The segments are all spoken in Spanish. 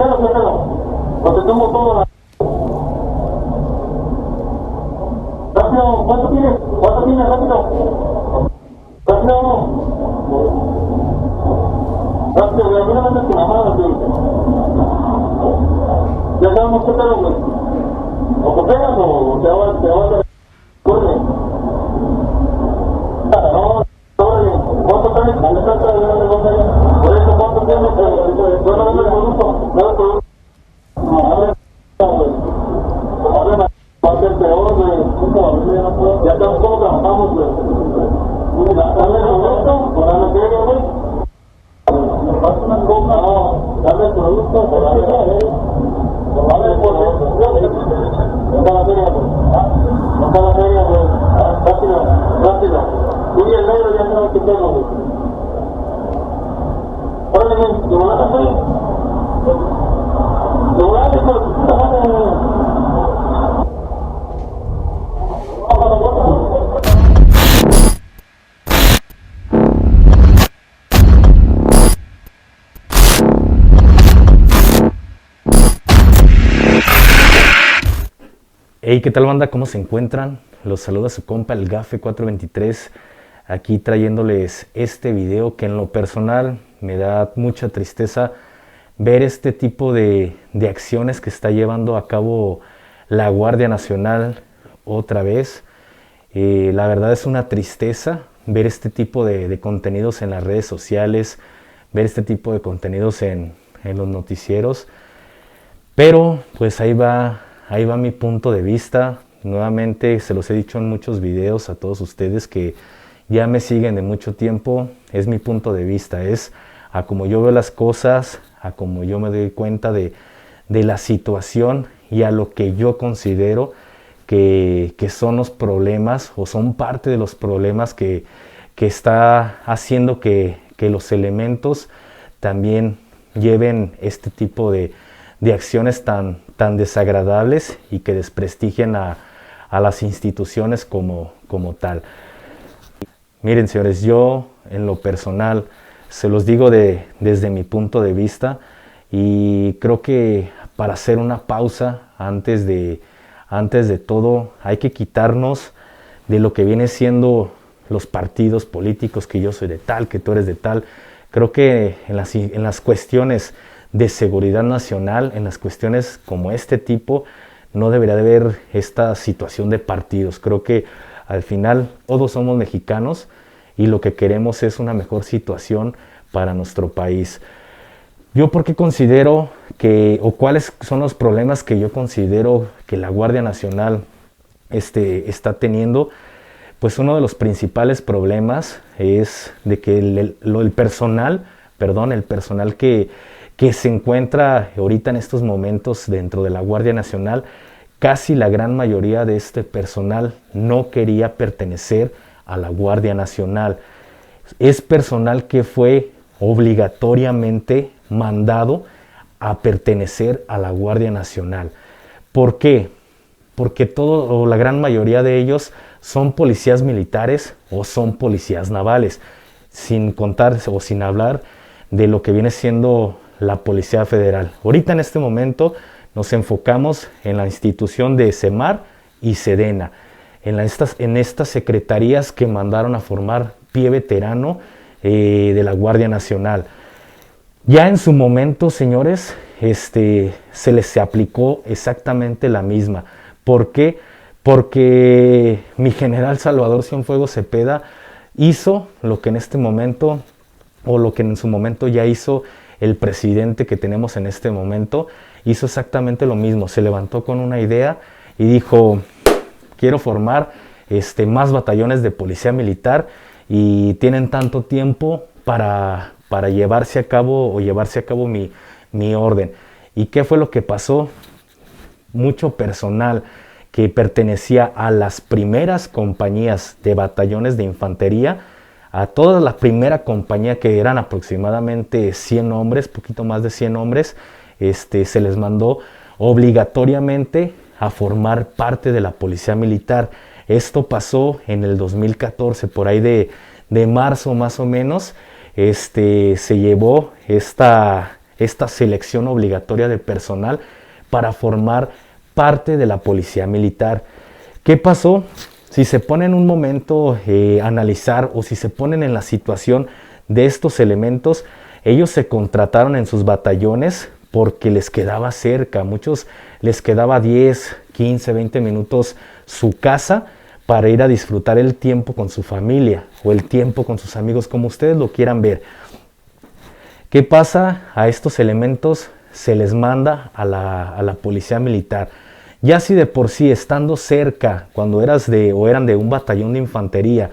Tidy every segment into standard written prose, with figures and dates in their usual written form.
Porque tengo toda la... Rápido, ¿cuánto tienes? ¿Cuánto tienes? Rápido. Rápido. Rápido, güey, a mí no me andes con la mano, güey. Ya sabemos qué pedo, güey. O te pegas o te vas a... Corre. No, ¿cuánto traes? ¿Dónde está? Por eso, ¿cuánto tienes? Bueno, dame el producto. Dame el producto. No, abre, güey. Abre, va a ser peor, güey. Ya estamos como trabajamos, güey. Dame el producto, por la entrega, güey. Pasa una copa, no. Dame el producto, por la entrega, güey. Dame el producto. No para la feria, güey. No para la feria, güey. Rápido, rápido. Y el negro ya sabe qué tengo, güey. Órale, güey. ¿Lo vas a hacer? ¿Lo vas a hacer? Hey, ¿qué tal, banda? ¿Cómo se encuentran? Los saluda su compa el Gafe 423, aquí trayéndoles este video que en lo personal me da mucha tristeza ver este tipo de acciones que está llevando a cabo la Guardia Nacional otra vez. La verdad es una tristeza ver este tipo de contenidos en las redes sociales, ver este tipo de contenidos en los noticieros, pero pues ahí va mi punto de vista. Nuevamente se los he dicho en muchos videos a todos ustedes que ya me siguen de mucho tiempo. Es mi punto de vista, es a como yo veo las cosas, a como yo me doy cuenta de la situación y a lo que yo considero que son los problemas o son parte de los problemas que está haciendo que los elementos también lleven este tipo de acciones tan desagradables y que desprestigian a las instituciones como tal. Miren, señores, yo en lo personal se los digo desde mi punto de vista, y creo que para hacer una pausa antes de todo hay que quitarnos de lo que viene siendo los partidos políticos, que yo soy de tal, que tú eres de tal. Creo que en las cuestiones de seguridad nacional, en las cuestiones como este tipo, no debería de haber esta situación de partidos. Creo que al final todos somos mexicanos y lo que queremos es una mejor situación para nuestro país. Yo porque considero o cuáles son los problemas que yo considero que la Guardia Nacional está teniendo. Pues uno de los principales problemas es de que el personal que se encuentra ahorita en estos momentos dentro de la Guardia Nacional, casi la gran mayoría de este personal no quería pertenecer a la Guardia Nacional. Es personal que fue obligatoriamente mandado a pertenecer a la Guardia Nacional. ¿Por qué? Porque la gran mayoría de ellos son policías militares o son policías navales, sin contar o sin hablar de lo que viene siendo la Policía Federal. Ahorita en este momento nos enfocamos en la institución de SEMAR y SEDENA, en estas secretarías que mandaron a formar pie veterano de la Guardia Nacional. Ya en su momento, señores, se les aplicó exactamente la misma. ¿Por qué? Porque mi general Salvador Cienfuegos Cepeda hizo lo que en este momento, o lo que en su momento ya hizo el presidente que tenemos en este momento, hizo exactamente lo mismo. Se levantó con una idea y dijo: quiero formar más batallones de policía militar y tienen tanto tiempo para llevarse a cabo mi orden. ¿Y qué fue lo que pasó? Mucho personal que pertenecía a las primeras compañías de batallones de infantería, a toda la primera compañía, que eran aproximadamente 100 hombres, poquito más de 100 hombres, se les mandó obligatoriamente a formar parte de la policía militar. Esto pasó en el 2014, por ahí de marzo más o menos. Se llevó esta esta selección obligatoria de personal para formar parte de la policía militar. ¿Qué pasó? Si se ponen un momento a analizar, o si se ponen en la situación de estos elementos, ellos se contrataron en sus batallones porque les quedaba cerca. Muchos les quedaba 10, 15, 20 minutos su casa para ir a disfrutar el tiempo con su familia o el tiempo con sus amigos, como ustedes lo quieran ver. ¿Qué pasa? A estos elementos se les manda a la policía militar. Ya si de por sí, estando cerca, cuando eran de un batallón de infantería,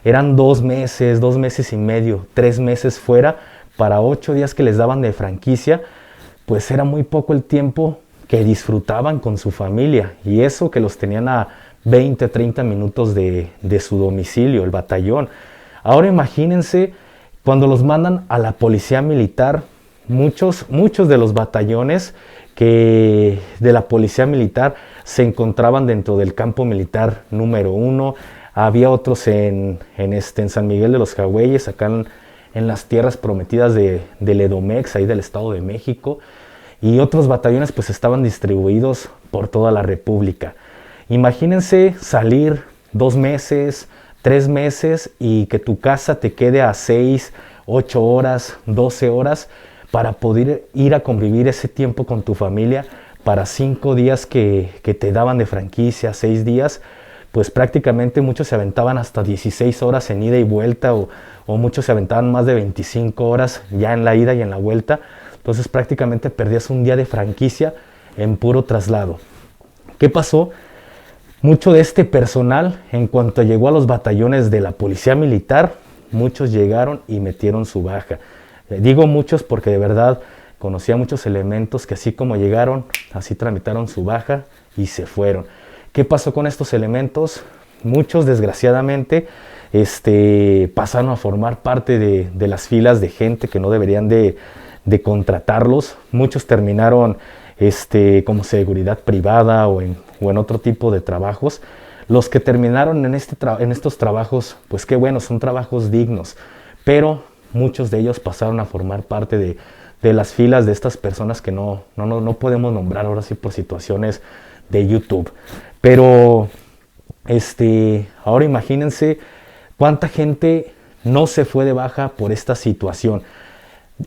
eran 2 meses, 2 meses y medio, 3 meses fuera, para 8 días que les daban de franquicia, pues era muy poco el tiempo que disfrutaban con su familia. Y eso que los tenían a 20, 30 minutos de su domicilio, el batallón. Ahora imagínense cuando los mandan a la policía militar. Muchos de los batallones de la policía militar se encontraban dentro del campo militar número 1. Había otros en San Miguel de los Jagüeyes, acá en las tierras prometidas del Edomex, ahí del Estado de México. Y otros batallones pues estaban distribuidos por toda la República. Imagínense salir 2 meses, 3 meses y que tu casa te quede a 6, 8 horas, 12 horas para poder ir a convivir ese tiempo con tu familia. Para 5 días que te daban de franquicia, 6 días, pues prácticamente muchos se aventaban hasta 16 horas en ida y vuelta, o muchos se aventaban más de 25 horas ya en la ida y en la vuelta. Entonces prácticamente perdías un día de franquicia en puro traslado. ¿Qué pasó? Mucho de este personal, en cuanto llegó a los batallones de la policía militar, muchos llegaron y metieron su baja. Digo muchos porque de verdad conocí a muchos elementos que así como llegaron, así tramitaron su baja y se fueron. ¿Qué pasó con estos elementos? Muchos desgraciadamente pasaron a formar parte de las filas de gente que no deberían de contratarlos. Muchos terminaron como seguridad privada o en otro tipo de trabajos. Los que terminaron en estos trabajos, pues qué bueno, son trabajos dignos, pero muchos de ellos pasaron a formar parte de las filas de estas personas que no podemos nombrar ahora sí por situaciones de YouTube. Pero ahora imagínense cuánta gente no se fue de baja por esta situación.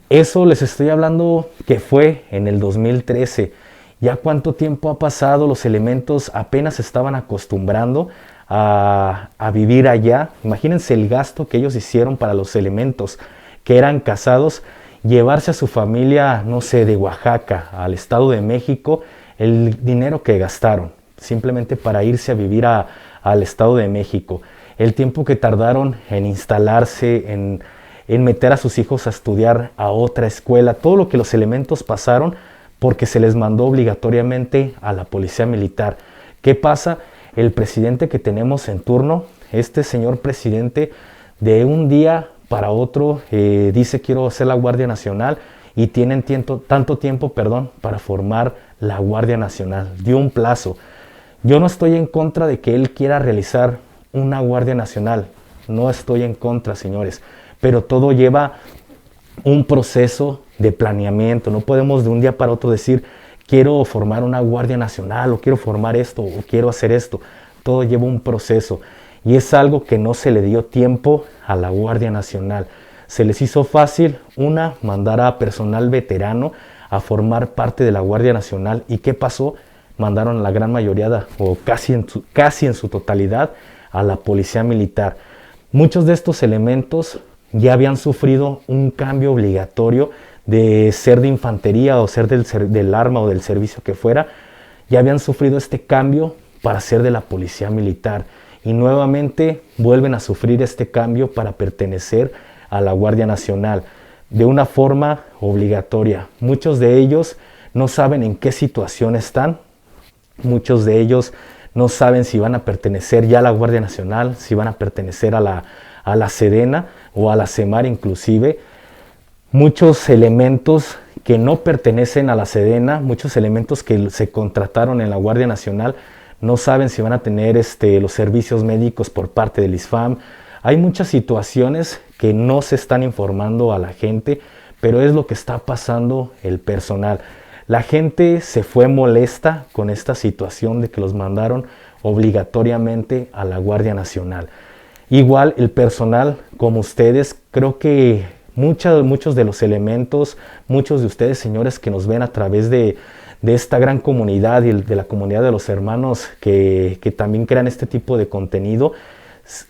Eso les estoy hablando que fue en el 2013. Ya cuánto tiempo ha pasado, los elementos apenas se estaban acostumbrando a vivir allá. Imagínense el gasto que ellos hicieron para los elementos que eran casados, llevarse a su familia, no sé, de Oaxaca al Estado de México, el dinero que gastaron simplemente para irse a vivir al Estado de México, el tiempo que tardaron en instalarse, en meter a sus hijos a estudiar a otra escuela, todo lo que los elementos pasaron porque se les mandó obligatoriamente a la policía militar. ¿Qué pasa? El presidente que tenemos en turno, este señor presidente, de un día para otro dice quiero hacer la Guardia Nacional y tienen tanto tiempo para formar la Guardia Nacional. Dio un plazo. Yo no estoy en contra de que él quiera realizar una Guardia Nacional. No estoy en contra, señores. Pero todo lleva un proceso de planeamiento. No podemos de un día para otro decir quiero formar una Guardia Nacional o quiero formar esto o quiero hacer esto. Todo lleva un proceso y es algo que no se le dio tiempo a la Guardia Nacional. Se les hizo fácil, mandar a personal veterano a formar parte de la Guardia Nacional. ¿Y qué pasó? Mandaron a la gran mayoría o casi en su totalidad a la policía militar. Muchos de estos elementos ya habían sufrido un cambio obligatorio de ser de infantería o ser del arma o del servicio que fuera. Ya habían sufrido este cambio para ser de la policía militar y nuevamente vuelven a sufrir este cambio para pertenecer a la Guardia Nacional de una forma obligatoria. Muchos de ellos no saben en qué situación están. Muchos de ellos no saben si van a pertenecer ya a la Guardia Nacional, si van a pertenecer a la Sedena o a la Semar inclusive. Muchos elementos que no pertenecen a la Sedena, muchos elementos que se contrataron en la Guardia Nacional, no saben si van a tener los servicios médicos por parte del ISFAM. Hay muchas situaciones que no se están informando a la gente, pero es lo que está pasando el personal. La gente se fue molesta con esta situación de que los mandaron obligatoriamente a la Guardia Nacional. Igual el personal, como ustedes, creo que muchos de los elementos, muchos de ustedes, señores, que nos ven a través de esta gran comunidad y de la comunidad de los hermanos que también crean este tipo de contenido,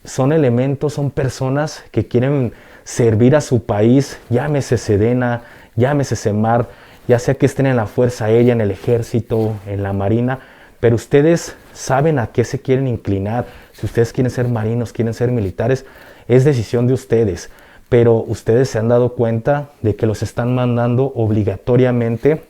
son elementos, son personas que quieren servir a su país, llámese Sedena, llámese Semar, ya sea que estén en la Fuerza Aérea, en el Ejército, en la Marina, pero ustedes saben a qué se quieren inclinar. Si ustedes quieren ser marinos, quieren ser militares, es decisión de ustedes, pero ustedes se han dado cuenta de que los están mandando obligatoriamente,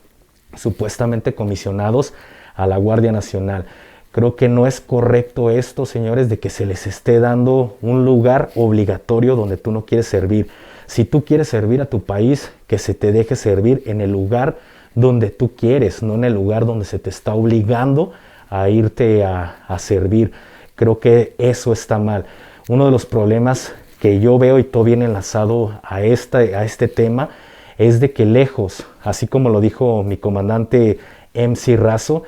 supuestamente comisionados, a la Guardia Nacional. Creo que no es correcto esto, señores, de que se les esté dando un lugar obligatorio donde tú no quieres servir. Si tú quieres servir a tu país, que se te deje servir en el lugar donde tú quieres, no en el lugar donde se te está obligando a irte a servir. Creo que eso está mal. Uno de los problemas que yo veo, y todo viene enlazado a este tema, es de que lejos, así como lo dijo mi comandante MC Razo,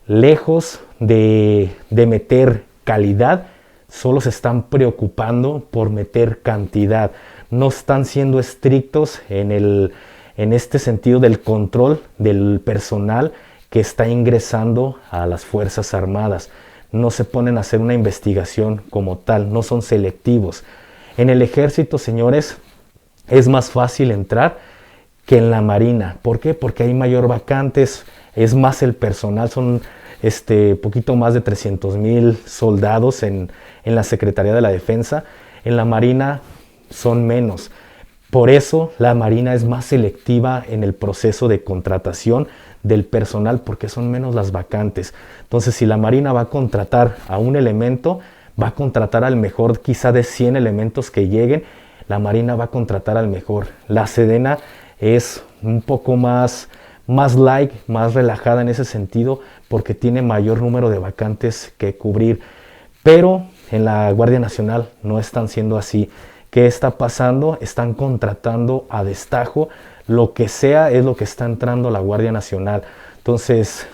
lejos de meter calidad, solo se están preocupando por meter cantidad. No están siendo estrictos en este sentido del control del personal que está ingresando a las Fuerzas Armadas. No se ponen a hacer una investigación como tal, no son selectivos. En el Ejército, señores, es más fácil entrar que en la Marina. ¿Por qué? Porque hay mayor vacantes, es más el personal, son poquito más de 300,000 soldados en la Secretaría de la Defensa. En la Marina son menos. Por eso la Marina es más selectiva en el proceso de contratación del personal, porque son menos las vacantes. Entonces, si la Marina va a contratar a un elemento, va a contratar al mejor, quizá de 100 elementos que lleguen, la Marina va a contratar al mejor. La Sedena es un poco más light, más relajada en ese sentido, porque tiene mayor número de vacantes que cubrir. Pero en la Guardia Nacional no están siendo así. ¿Qué está pasando? Están contratando a destajo, lo que sea es lo que está entrando a la Guardia Nacional. Entonces,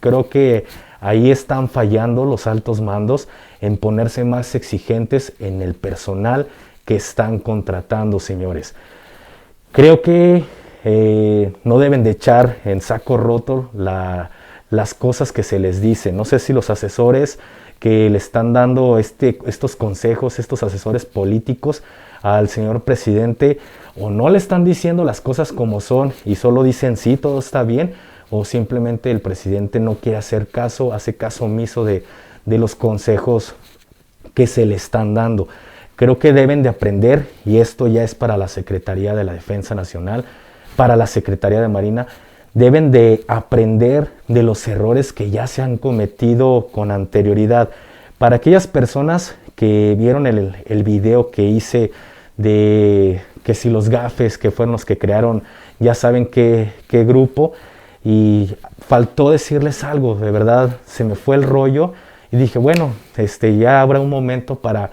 creo que ahí están fallando los altos mandos en ponerse más exigentes en el personal que están contratando, señores. Creo que no deben de echar en saco roto las cosas que se les dice. No sé si los asesores que le están dando estos consejos, estos asesores políticos al señor presidente, o no le están diciendo las cosas como son y solo dicen sí, todo está bien, o simplemente el presidente no quiere hacer caso, hace caso omiso de los consejos que se le están dando. Creo que deben de aprender, y esto ya es para la Secretaría de la Defensa Nacional, para la Secretaría de Marina, deben de aprender de los errores que ya se han cometido con anterioridad. Para aquellas personas que vieron el video que hice de que si los gafes, que fueron los que crearon, ya saben qué grupo, y faltó decirles algo, de verdad se me fue el rollo y dije, bueno, ya habrá un momento para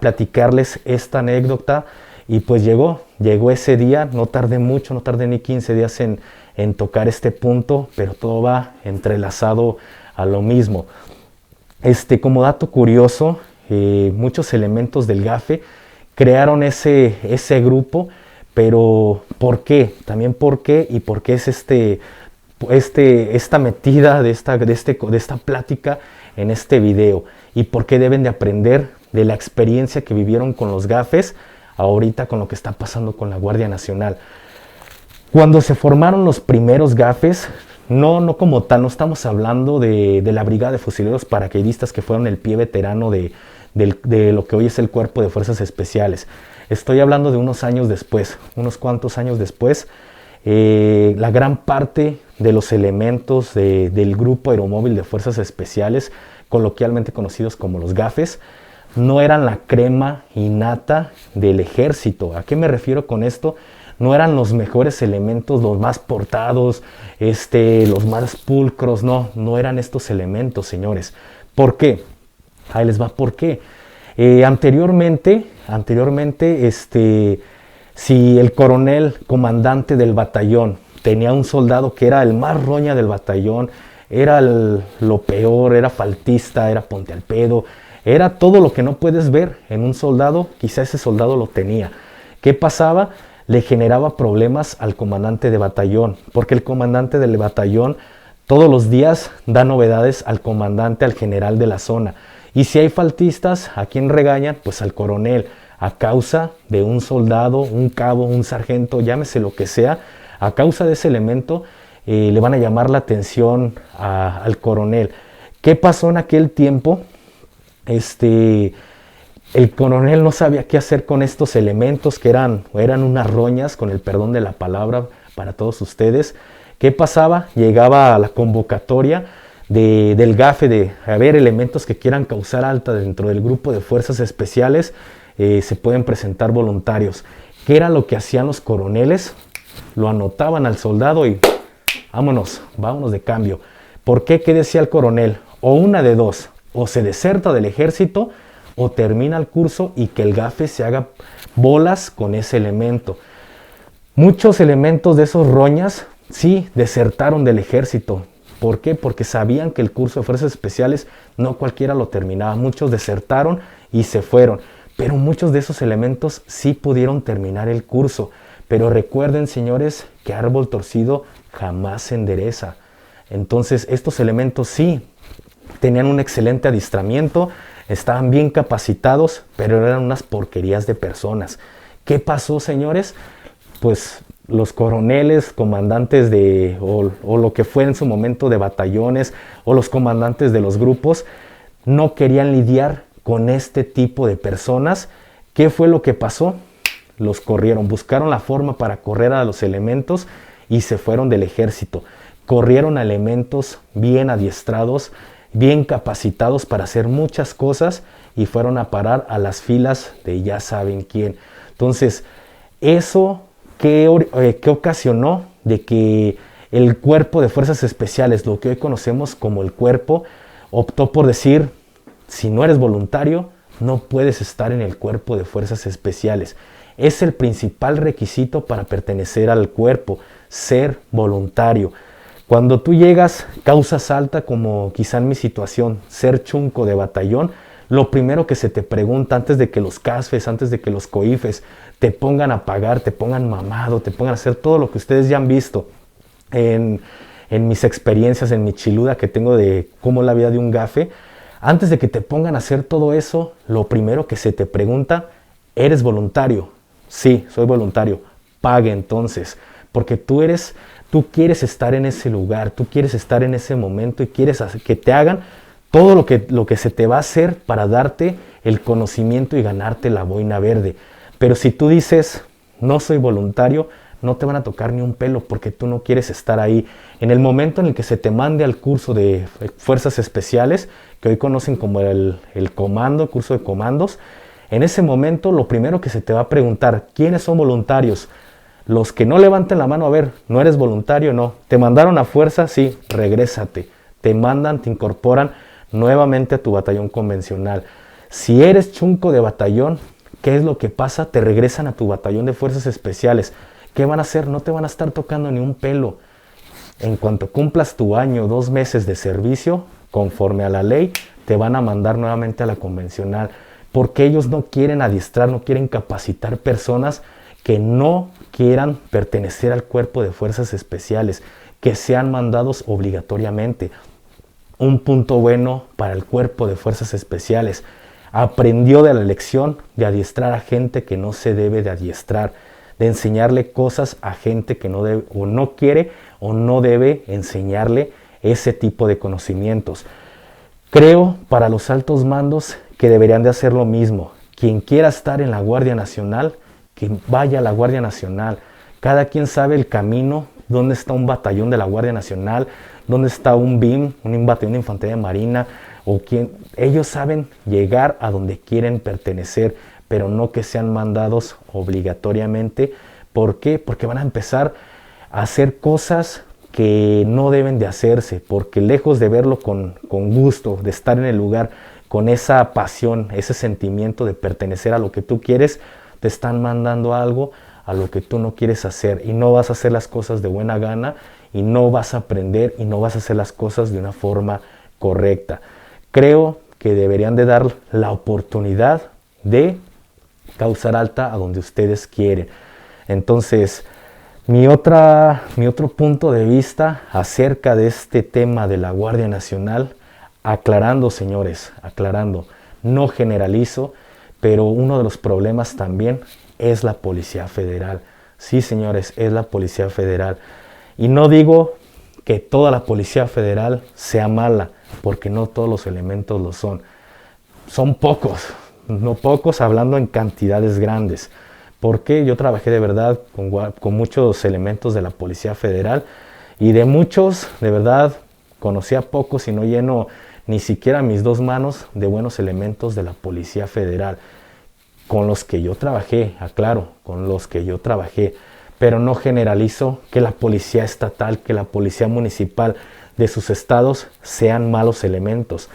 platicarles esta anécdota, y pues llegó ese día. No tardé mucho, no tardé ni 15 días en tocar este punto, pero todo va entrelazado a lo mismo. Como dato curioso, muchos elementos del GAFE crearon ese grupo, pero ¿por qué? También ¿por qué? Y por qué es esta metida de esta plática en este video, y por qué deben de aprender de la experiencia que vivieron con los GAFES ahorita con lo que está pasando con la Guardia Nacional. Cuando se formaron los primeros GAFES, no como tal, no estamos hablando de la Brigada de Fusileros Paracaidistas, que fueron el pie veterano de lo que hoy es el Cuerpo de Fuerzas Especiales. Estoy hablando de unos años después, unos cuantos años después. La gran parte de los elementos del Grupo Aeromóvil de Fuerzas Especiales, coloquialmente conocidos como los GAFES, no eran la crema innata del ejército. ¿A qué me refiero con esto? No eran los mejores elementos, los más portados, los más pulcros, no eran estos elementos, señores. ¿Por qué? Ahí les va por qué. Anteriormente Si el coronel comandante del batallón tenía un soldado que era el más roña del batallón, era lo peor, era faltista, era ponte al pedo, era todo lo que no puedes ver en un soldado, quizá ese soldado lo tenía. ¿Qué pasaba? Le generaba problemas al comandante de batallón, porque el comandante del batallón todos los días da novedades al comandante, al general de la zona. Y si hay faltistas, ¿a quién regañan? Pues al coronel, a causa de un soldado, un cabo, un sargento, llámese lo que sea, a causa de ese elemento le van a llamar la atención al coronel. ¿Qué pasó en aquel tiempo? El coronel no sabía qué hacer con estos elementos que eran unas roñas, con el perdón de la palabra para todos ustedes. ¿Qué pasaba? Llegaba a la convocatoria del GAFE de haber elementos que quieran causar alta dentro del grupo de fuerzas especiales, se pueden presentar voluntarios. ¿Qué era lo que hacían los coroneles? Lo anotaban al soldado y vámonos de cambio. ¿Por qué? ¿Qué decía el coronel? O una de dos, o se deserta del ejército o termina el curso y que el GAFE se haga bolas con ese elemento. Muchos elementos de esos roñas sí desertaron del ejército. ¿Por qué? Porque sabían que el curso de fuerzas especiales no cualquiera lo terminaba. Muchos desertaron y se fueron. Pero muchos de esos elementos sí pudieron terminar el curso. Pero recuerden, señores, que árbol torcido jamás se endereza. Entonces, estos elementos sí tenían un excelente adiestramiento, estaban bien capacitados, pero eran unas porquerías de personas. ¿Qué pasó, señores? Pues los coroneles, comandantes o lo que fue en su momento de batallones, o los comandantes de los grupos, no querían lidiar con este tipo de personas. ¿Qué fue lo que pasó? Los corrieron, buscaron la forma para correr a los elementos y se fueron del ejército. Corrieron a elementos bien adiestrados, bien capacitados para hacer muchas cosas y fueron a parar a las filas de ya saben quién. Entonces, eso ¿qué ocasionó? De que el cuerpo de fuerzas especiales, lo que hoy conocemos como el cuerpo, optó por decir, si no eres voluntario, no puedes estar en el cuerpo de fuerzas especiales. Es el principal requisito para pertenecer al cuerpo, ser voluntario. Cuando tú llegas, causas alta, como quizá en mi situación, ser chunco de batallón, lo primero que se te pregunta antes de que los CASFES, antes de que los COIFES te pongan a pagar, te pongan mamado, te pongan a hacer todo lo que ustedes ya han visto en mis experiencias, en mi chiluda que tengo de cómo es la vida de un GAFE, antes de que te pongan a hacer todo eso, lo primero que se te pregunta, ¿eres voluntario? Sí, soy voluntario. Pague entonces, porque tú quieres estar en ese lugar, tú quieres estar en ese momento y quieres que te hagan todo lo que se te va a hacer para darte el conocimiento y ganarte la boina verde. Pero si tú dices, no soy voluntario, no te van a tocar ni un pelo porque tú no quieres estar ahí. En el momento en el que se te mande al curso de fuerzas especiales, que hoy conocen como el comando, curso de comandos, en ese momento lo primero que se te va a preguntar, ¿quiénes son voluntarios? Los que no levanten la mano, a ver, ¿no eres voluntario? No. ¿Te mandaron a fuerza? Sí, regrésate. Te mandan, te incorporan nuevamente a tu batallón convencional. Si eres chunco de batallón, ¿qué es lo que pasa? Te regresan a tu batallón de fuerzas especiales. ¿Qué van a hacer? No te van a estar tocando ni un pelo. En cuanto cumplas tu año, 2 meses de servicio, conforme a la ley, te van a mandar nuevamente a la convencional. Porque ellos no quieren adiestrar, no quieren capacitar personas que no quieran pertenecer al cuerpo de fuerzas especiales, que sean mandados obligatoriamente. Un punto bueno para el cuerpo de fuerzas especiales. Aprendió de la lección de adiestrar a gente que no se debe de adiestrar, de enseñarle cosas a gente que no debe, o no quiere o no debe enseñarle ese tipo de conocimientos. Creo para los altos mandos que deberían de hacer lo mismo. Quien quiera estar en la Guardia Nacional, que vaya a la Guardia Nacional. Cada quien sabe el camino, dónde está un batallón de la Guardia Nacional, dónde está un BIM, un batallón de infantería marina, ellos saben llegar a donde quieren pertenecer, pero no que sean mandados obligatoriamente. ¿Por qué? Porque van a empezar a hacer cosas que no deben de hacerse, porque lejos de verlo con gusto, de estar en el lugar con esa pasión, ese sentimiento de pertenecer a lo que tú quieres, te están mandando algo a lo que tú no quieres hacer y no vas a hacer las cosas de buena gana y no vas a aprender y no vas a hacer las cosas de una forma correcta. Creo que deberían de dar la oportunidad de causar alta a donde ustedes quieren. Entonces, mi otro punto de vista acerca de este tema de la Guardia Nacional, aclarando, señores, aclarando, no generalizo, pero uno de los problemas también es la Policía Federal. Sí, señores, es la Policía Federal. Y no digo que toda la Policía Federal sea mala, porque no todos los elementos lo son. Son pocos, no pocos, hablando en cantidades grandes. Porque yo trabajé de verdad con muchos elementos de la Policía Federal y de muchos, de verdad, conocía pocos y no lleno ni siquiera mis dos manos de buenos elementos de la Policía Federal. Con los que yo trabajé, aclaro, con los que yo trabajé, pero no generalizo que la policía estatal, que la policía municipal de sus estados sean malos elementos,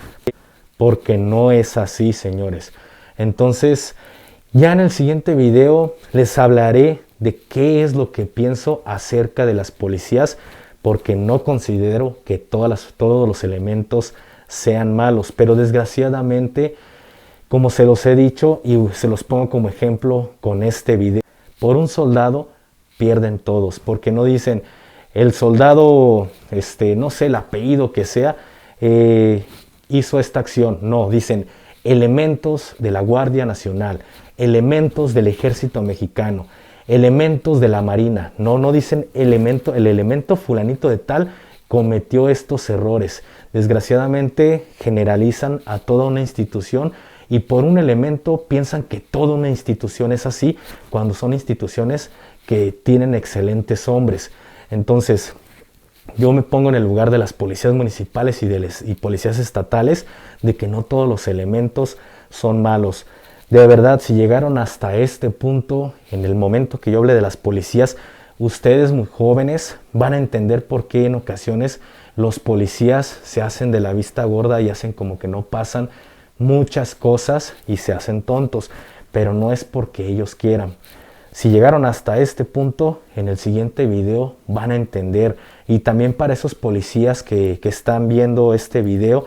porque no es así, señores. Entonces, ya en el siguiente video les hablaré de qué es lo que pienso acerca de las policías, porque no considero que todos los elementos sean malos, pero desgraciadamente, como se los he dicho y se los pongo como ejemplo con este video, por un soldado pierden todos, porque no dicen el soldado, no sé, el apellido que sea, hizo esta acción. No, dicen elementos de la Guardia Nacional, elementos del Ejército Mexicano, elementos de la Marina. No dicen el elemento fulanito de tal cometió estos errores. Desgraciadamente generalizan a toda una institución y por un elemento piensan que toda una institución es así, cuando son instituciones que tienen excelentes hombres. Entonces, yo me pongo en el lugar de las policías municipales y policías estatales, de que no todos los elementos son malos. De verdad, si llegaron hasta este punto, en el momento que yo hable de las policías, ustedes muy jóvenes van a entender por qué en ocasiones los policías se hacen de la vista gorda y hacen como que no pasan muchas cosas y se hacen tontos, pero no es porque ellos quieran. Si llegaron hasta este punto, en el siguiente video van a entender. Y también para esos policías que están viendo este video,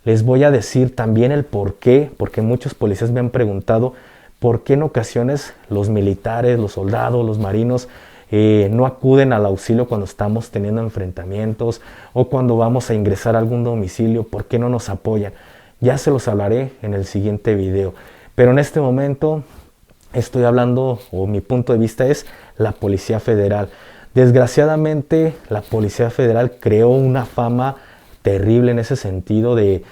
les voy a decir también el por qué, porque muchos policías me han preguntado por qué en ocasiones los militares, los soldados, los marinos no acuden al auxilio cuando estamos teniendo enfrentamientos o cuando vamos a ingresar a algún domicilio, por qué no nos apoyan. Ya se los hablaré en el siguiente video. Pero en este momento estoy hablando, o mi punto de vista es la Policía Federal. Desgraciadamente, la Policía Federal creó una fama terrible en ese sentido de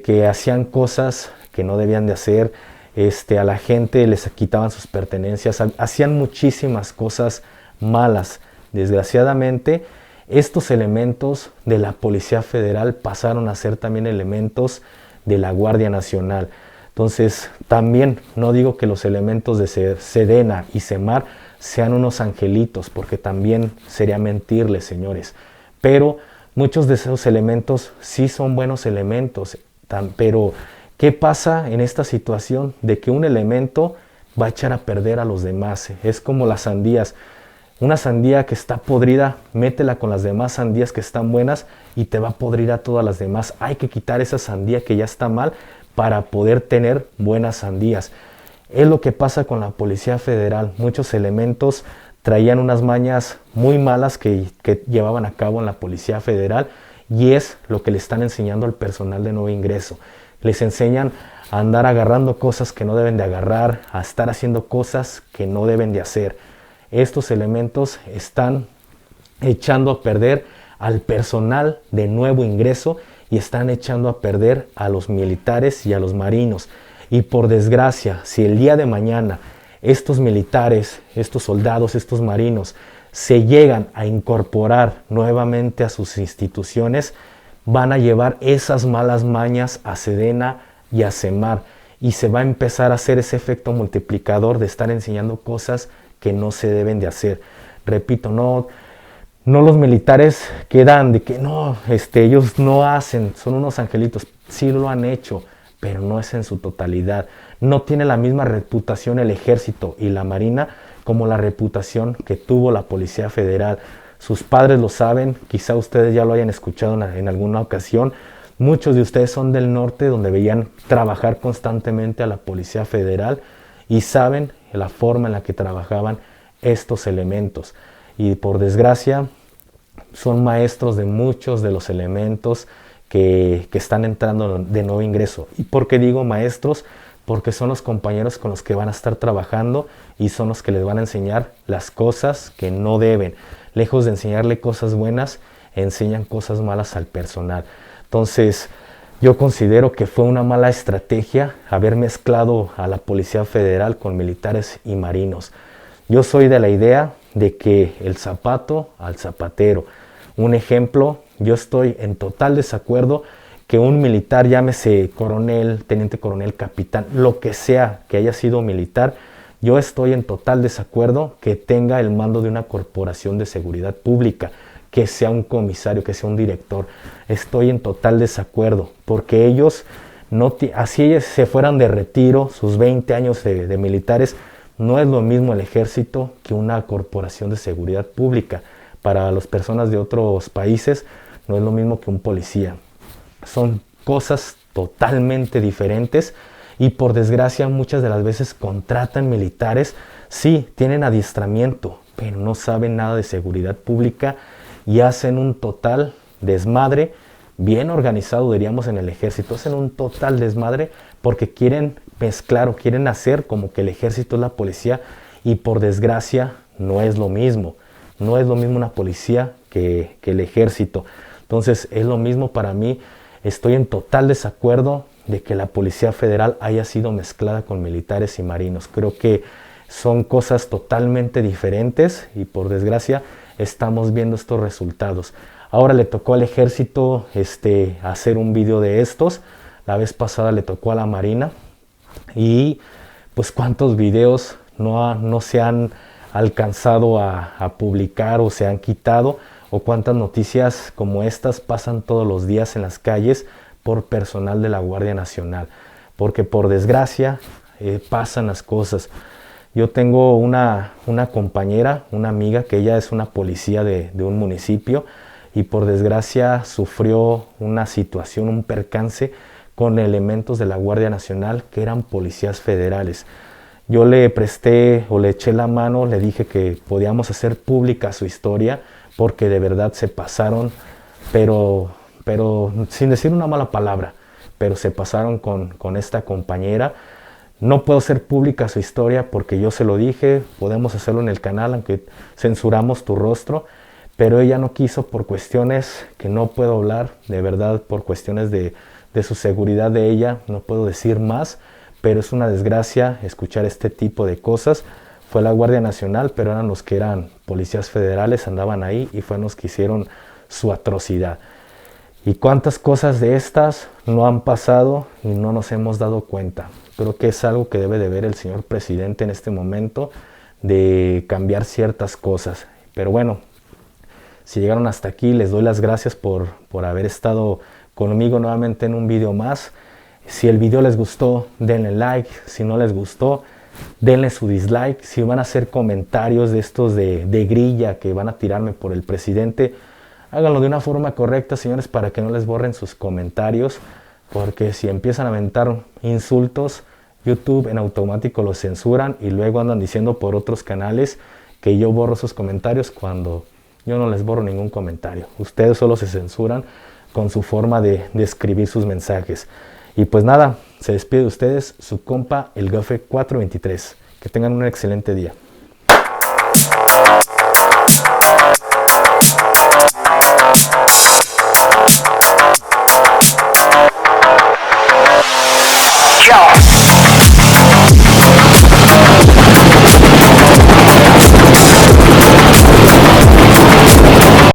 que hacían cosas que no debían de hacer, a la gente les quitaban sus pertenencias, hacían muchísimas cosas malas. Desgraciadamente, estos elementos de la Policía Federal pasaron a ser también elementos de la Guardia Nacional. Entonces, también no digo que los elementos de Sedena y Semar sean unos angelitos, porque también sería mentirles, señores. Pero muchos de esos elementos sí son buenos elementos. Pero, ¿qué pasa en esta situación de que un elemento va a echar a perder a los demás? Es como las sandías. Una sandía que está podrida, métela con las demás sandías que están buenas y te va a podrir a todas las demás. Hay que quitar esa sandía que ya está mal para poder tener buenas sandías. Es lo que pasa con la Policía Federal. Muchos elementos traían unas mañas muy malas que llevaban a cabo en la Policía Federal y es lo que le están enseñando al personal de nuevo ingreso. Les enseñan a andar agarrando cosas que no deben de agarrar, a estar haciendo cosas que no deben de hacer. Estos elementos están echando a perder al personal de nuevo ingreso y están echando a perder a los militares y a los marinos. Y por desgracia, si el día de mañana estos militares, estos soldados, estos marinos se llegan a incorporar nuevamente a sus instituciones, van a llevar esas malas mañas a Sedena y a Semar y se va a empezar a hacer ese efecto multiplicador de estar enseñando cosas que no se deben de hacer. Repito, no los militares quedan de que no, ellos no hacen, son unos angelitos. Sí lo han hecho, pero no es en su totalidad. No tiene la misma reputación el ejército y la marina como la reputación que tuvo la Policía Federal. Sus padres lo saben, quizá ustedes ya lo hayan escuchado en alguna ocasión. Muchos de ustedes son del norte, donde veían trabajar constantemente a la Policía Federal y saben la forma en la que trabajaban estos elementos. Y por desgracia, son maestros de muchos de los elementos que están entrando de nuevo ingreso. ¿Y por qué digo maestros? Porque son los compañeros con los que van a estar trabajando y son los que les van a enseñar las cosas que no deben. Lejos de enseñarle cosas buenas, enseñan cosas malas al personal. Entonces, yo considero que fue una mala estrategia haber mezclado a la Policía Federal con militares y marinos. Yo soy de la idea de que el zapato al zapatero. Un ejemplo, yo estoy en total desacuerdo que un militar, llámese coronel, teniente coronel, capitán, lo que sea que haya sido militar, yo estoy en total desacuerdo que tenga el mando de una corporación de seguridad pública, que sea un comisario, que sea un director. Estoy en total desacuerdo, porque ellos, así ellos se fueran de retiro, sus 20 años de militares, no es lo mismo el ejército que una corporación de seguridad pública. Para las personas de otros países no es lo mismo que un policía. Son cosas totalmente diferentes y por desgracia muchas de las veces contratan militares, sí, tienen adiestramiento, pero no saben nada de seguridad pública y hacen un total desmadre, bien organizado diríamos en el ejército, hacen un total desmadre porque quieren mezclar o quieren hacer como que el ejército es la policía y por desgracia no es lo mismo. No es lo mismo una policía que el ejército. Entonces es lo mismo para mí. Estoy en total desacuerdo de que la Policía Federal haya sido mezclada con militares y marinos. Creo que son cosas totalmente diferentes y por desgracia estamos viendo estos resultados. Ahora le tocó al ejército hacer un video de estos. La vez pasada le tocó a la Marina. Y pues cuántos videos no se han alcanzado a publicar o se han quitado, o cuántas noticias como estas pasan todos los días en las calles por personal de la Guardia Nacional, porque por desgracia pasan las cosas. Yo tengo una compañera, una amiga, que ella es una policía de un municipio y por desgracia sufrió una situación, un percance con elementos de la Guardia Nacional que eran policías federales. Yo le presté o le eché la mano, le dije que podíamos hacer pública su historia porque de verdad se pasaron, pero sin decir una mala palabra, pero se pasaron con esta compañera. No puedo hacer pública su historia porque yo se lo dije, podemos hacerlo en el canal aunque censuramos tu rostro, pero ella no quiso por cuestiones que no puedo hablar, de verdad por cuestiones de su seguridad de ella, no puedo decir más. Pero es una desgracia escuchar este tipo de cosas. Fue la Guardia Nacional, pero eran los que eran policías federales, andaban ahí y fueron los que hicieron su atrocidad. Y cuántas cosas de estas no han pasado y no nos hemos dado cuenta. Creo que es algo que debe de ver el señor presidente en este momento, de cambiar ciertas cosas. Pero bueno, si llegaron hasta aquí, les doy las gracias por haber estado conmigo nuevamente en un video más. Si el video les gustó, denle like. Si no les gustó, denle su dislike. Si van a hacer comentarios de estos de grilla que van a tirarme por el presidente, háganlo de una forma correcta, señores, para que no les borren sus comentarios. Porque si empiezan a aventar insultos, YouTube en automático los censuran y luego andan diciendo por otros canales que yo borro sus comentarios cuando yo no les borro ningún comentario. Ustedes solo se censuran con su forma de escribir sus mensajes. Y pues nada, se despide de ustedes su compa el Gafe 423. Que tengan un excelente día.